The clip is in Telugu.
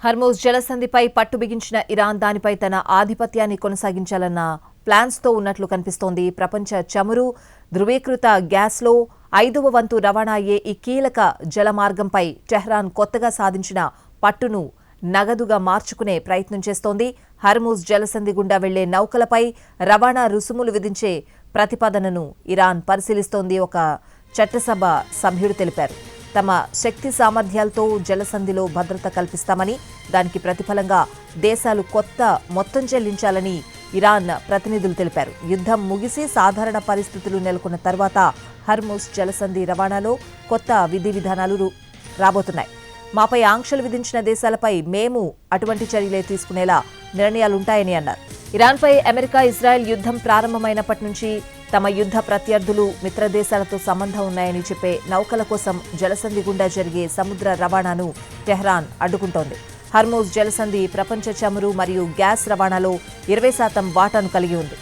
హర్మూజ్ జలసంధిపై పట్టు బిగించిన ఇరాన్ దానిపై తన ఆధిపత్యాన్ని కొనసాగించాలన్న ప్లాన్స్తో ఉన్నట్లు కనిపిస్తోంది. ప్రపంచ చమురు, ధృవీకృత గ్యాస్లో 5వ వంతు రవాణా అయ్యే ఈ కీలక జలమార్గంపై టెహ్రాన్ కొత్తగా సాధించిన పట్టును నగదుగా మార్చుకునే ప్రయత్నం చేస్తోంది. హర్మూజ్ జలసంధి గుండా వెళ్లే నౌకలపై రవాణా రుసుములు విధించే ప్రతిపాదనను ఇరాన్ పరిశీలిస్తోంది. ఒక చట్టసభ సభ్యుడు తెలిపారు. తమ శక్తి సామర్థ్యాలతో జలసంధిలో భద్రత కల్పిస్తామని, దానికి ప్రతిఫలంగా దేశాలు కొత్త మొత్తం చెల్లించాలని ఇరాన్ ప్రతినిధులు తెలిపారు. యుద్ధం ముగిసి సాధారణ పరిస్థితులు నెలకొన్న తర్వాత హర్మూజ్ జలసంధి రవాణాలో కొత్త విధి విధానాలు రాబోతున్నాయి. మాపై ఆంక్షలు విధించిన దేశాలపై మేము అటువంటి చర్యలే తీసుకునేలా నిర్ణయాలుంటాయని అన్నారు. ఇరాన్పై అమెరికా, ఇజ్రాయెల్ యుద్ధం ప్రారంభమైనప్పటి నుంచి తమ యుద్ధ ప్రత్యర్థులు, మిత్ర దేశాలతో సంబంధం ఉన్నాయని చెప్పే నౌకల కోసం జలసంధి గుండా జరిగే సముద్ర రవాణాను టెహ్రాన్ అడ్డుకుంటోంది. హర్మూజ్ జలసంధి ప్రపంచ చమురు మరియు గ్యాస్ రవాణాలో 20% వాటాను కలిగి ఉంది.